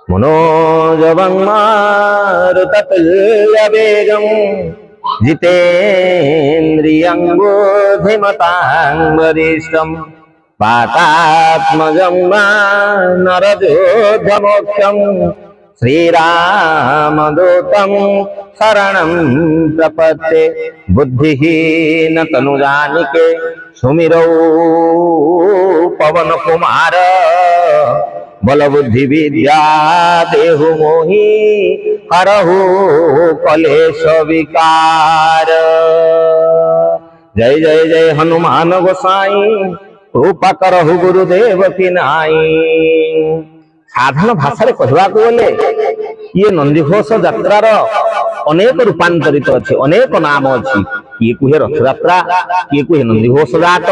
मनोजवं मारुततुल्यवेगं जितेन्द्रियं बुद्धिमतां वरिष्ठं वातात्मजं वानरयोद्धमोक्षं श्रीरामदूतं शरणं प्रपद्ये। बुद्धिहीन तनुजानिके सुमिरौ पवन कुमार बल बुद्धि विद्या देहु मोहि हरहु कलेश विकार। जय जय जय हनुमान गोसाई कृपा करहु गुरुदेव की नाई। साधारण भाषा कहवा गले ये नंदीघोष यात्रार अनेक रूपांतरित अच्छे, अनेक नाम अच्छी। किए कहे रथ यात्रा, किए कहे नंदीघोष जात,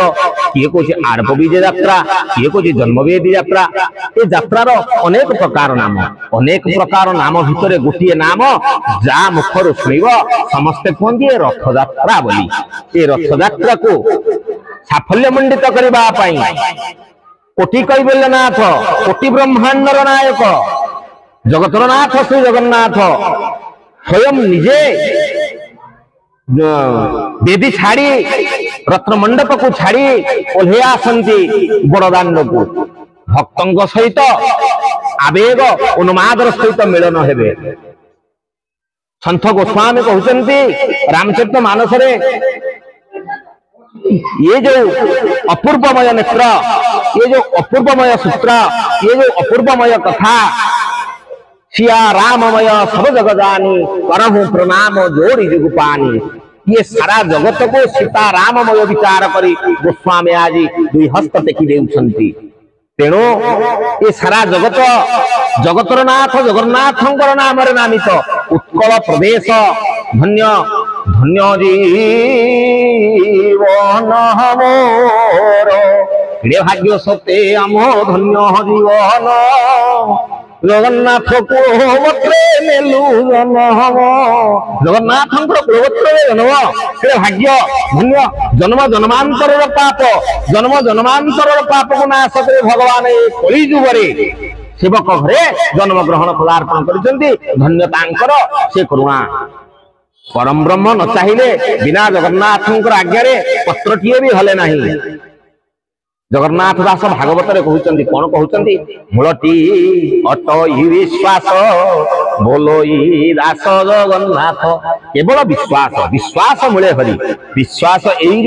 किए कहे आड़प विजय यात्रा, किए कहे जन्मवेदी यात्रा। ये यात्रार अनेक प्रकार नाम, अनेक प्रकार नाम भितर गोटे नाम जा मुखर शुणव समस्ते कहते रथ यात्रा बोली। ये रथ यात्रा को साफल्य मंडित करने कोटि कैबल्यनाथ, कोटि ब्रह्मांडर नायक जगतर नाथ श्री जगन्नाथ स्वयं निजे बेदी छाड़ी रत्न मंडप को छाड़ी ओह्ले आसंती बड़दान को भक्तों सहित आवेग उन्मादर सहित मिलन हेबे। संत गोस्वामी कहते रामचरित मानस रे ये जो अपूर्वमय नेत्र, ये जो अपूर्वमय सूत्र, ये जो अपूर्वमय कथा सिया राममय सब जग जानी करहु प्रणाम जोड़ी जुगुपानी। ये सारा जगत को सीता राममय विचार करी गोस्वामी आज दुई हस्त टेकी देउछंती। तेणु ये सारा जगत जगतर नाथ जगन्नाथंकर नाम नामित उत्कल प्रदेश धन्य धन्य जीवन मोर भाग्य सत्य आम धन्य जीवन जगन्नाथ कुलवत्रे नेलु जन्म जगन्नाथ कुलवत्रे जन्म भाग्य धन्य जन्म जन्मांतर पाप जन्म जन्मांतर पाप को नाश करे भगवान कली जुगरे सेवक घरे जन्म ग्रहण पदार्पण करिसेंती। धन्यतांकर से करुणा परम ब्रह्म न चाहिए बिना जगन्नाथंकर आज्ञा पत्रटीए भी हले नहीं। जगन्नाथ दास भागवत कहते कौन कहते मूलटी अटई विश्वास बोलोई दास जगन्नाथ। केवल विश्वास विश्वास मूले हरि विश्वास यही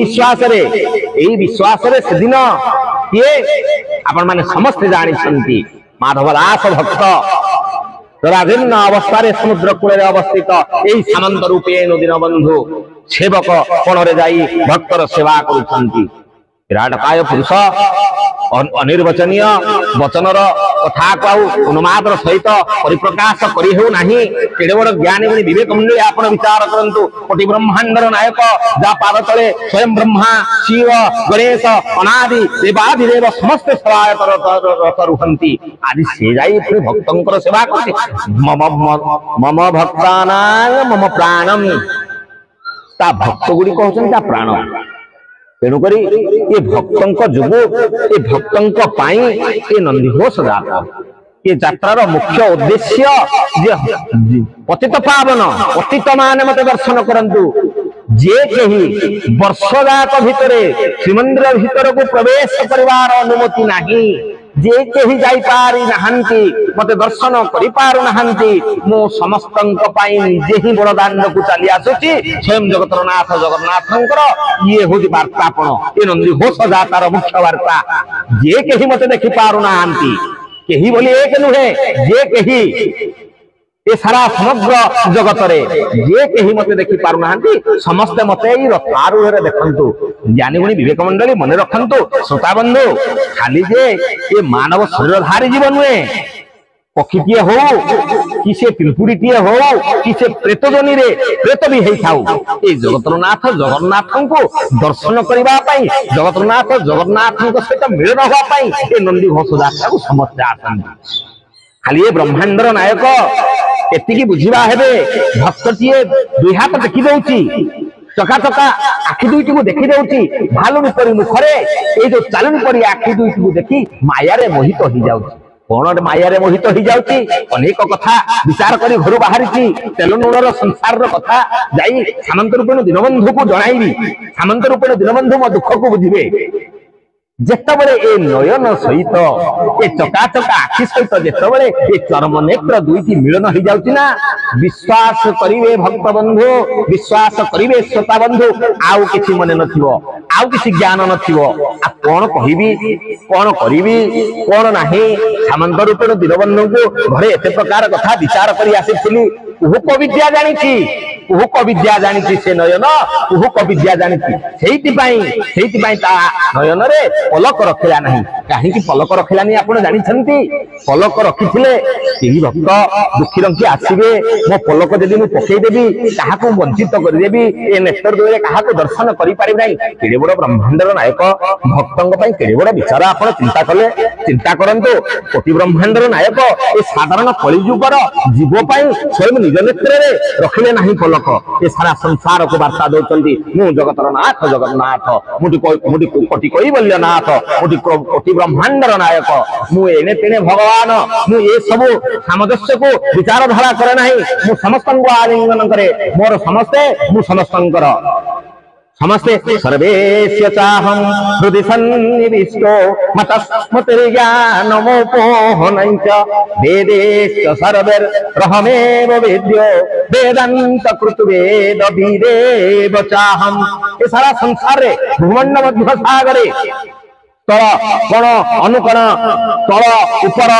विश्वास रे सेदिन किए आपण माने समस्ते जानी माधव दास भक्त राजीर्ण अवस्था समुद्र कूल अवस्थित यही सामंत रूपे दीनबंधु सेवक कोणरे जाई भक्तर सेवा करुछंती। विराटकाय पुरुष अनिर्वचनीय वचनर कथा को उन्मादर सहित परिप्रकाश करी हेउ नाही। केडे बड़ ज्ञानी गुणी विवेक मंडली आपण विचार करंतु कोटि ब्रह्मांडर नायक जा पाद तले स्वयं ब्रह्मा शिव गणेश अनादि देवादिदेव समस्त सेवायत रत रुहंती। आदि से जाई पुणी भक्तंकर सेवा करते मम भक्तानां मम प्राणम ता भक्त गुडी कहउछन ता प्राण। तेणुक ये भक्तों जुगु ये भक्तों पाई ये नंदीघोष जात ये यात्रार मुख्य उद्देश्य जे पतित पावन पतित मान मत दर्शन करंतु जे कही वर्ष जात भितरे श्रीमंदिर भितर को प्रवेश करिवार अनुमति नाही। जे कही जाई पारी नहांती मते दर्शन करि पारु नहांती मो समस्तंक पाई निजे ही बड़दान को चली आसुची स्वयं जगतर नाथ जगन्नाथंकर ये होती वार्तापण ये नंदीघोष जातार मुख्य वार्ता। जे कही मते देखि पारु नहांती केही बोली एक नुहे जे कही ये सारा समग्र जगत रे जे कही मते देखि पारु नहांती समस्त मते ई रथारूढ़ देखंतु। ज्ञानी गुणी विवेक मंडली मन रखंतु श्रोता बंधु खाली जे ये मानव शरीरधारी जीवन नुहे पक्षीटीए हो कि से पिंपुड़ीटीए हो कि से प्रेत जोनी रे प्रेत भी हेई थाउ ए जगतरनाथ जगन्नाथन को दर्शन करिबा पई जगतरनाथ जगन्नाथन को सहित मिलन होबा पई ए नंदीघोष यात्रा को समस्त आसंती। खाली ये ब्रह्मांडर नायक एतिकी बुझिबा हेबे भक्तटीए दुई हाथ देखि दउची चका चका आखि दुईटी को देखि दउची भालुनी परि मुखरे ए जो चालुनी परि आखि दुईटी को देखि माया रे मोहित हो जाउची। कौन माया मोहित हो जाऊँगी अनेक कथा विचार कर घर बाहरी तेल लुणर संसार कथा जाई सामंत रूपेण दीनबंधु को जनइबी सामंत रूपेण दीनबंधु मो दुख को बुझे जितेबले ए नयन सहित ए चकाचका आखि सहित जितेबले ए चरम नेत्र दुईटी मिलन हो जाउची ना विश्वास करिवे भक्त बंधु विश्वास करिवे श्रोता बंधु आउ किछि मने नथिवो आउ किछि ज्ञान नथिवो आ कोन कहिबी कोन करिबी कोन नाही सामंत रूपेण दीनबंधु को घरे एते प्रकार कथा विचार करी आसीथिली उहुक विद्या जानिछि उहुक विद्या जानिछि से नयन उहुक विद्या जानिछि सेहिति ता नयन रे पलक रखिला नहीं कहीं पलक रखिलानी आपण जानिछंती पलक रखिथिले केही भक्त दुखी रंकी आसीबे मो पलक जदि मु पकेई देबी काहाको वंचित कर देबी ए नेत्र दोले काहाको दर्शन करि पारिब नाही केडे बड़ ब्रह्मांडर नायक भक्तंग पई केडे बड़ विचार आपण चिंता कले चिंता करंतु कोटि ब्रह्मांडर नायक ए साधारण कलिजुगर जीव पई स्वयं निज नेत्र रे रखिले नाही पलक ए सारा संसार को वार्ता दउचंती मु जगतर नाथ जगन्नाथ मुटी कोटि कैवल्य नाथ मुटी कोटि ब्रह्मांडर नायक मु एने तेने भगवान मु ए सब सामंजस्य को विचार धारा करे नाही मु समस्त आलिंगन करे मोर समस्ते मु समस्तंकर समस्ते सर्वेस्य चाहं हृदि सन्निविष्टो मतस्मृतिर्ज्ञानमुपोहनञ्च वेदेश्च सर्वैर्रहमेव वेद्यो वेदान्त कृतवेद वीरेव चाहं ए सारा संसार रे भूमंड मध्य सागरे तल कोण अनुकोण तल उपर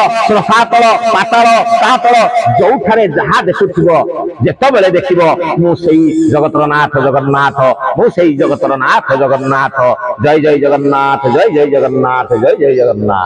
सातल पाताल तातल जोठारे जहा देखुथिबो जेतेबेले देखिबो मु सेई जगतर नाथ जगन्नाथ मु सेई जगतर नाथ जगन्नाथ जय जय जगन्नाथ जय जय जगन्नाथ जय जय जगन्नाथ।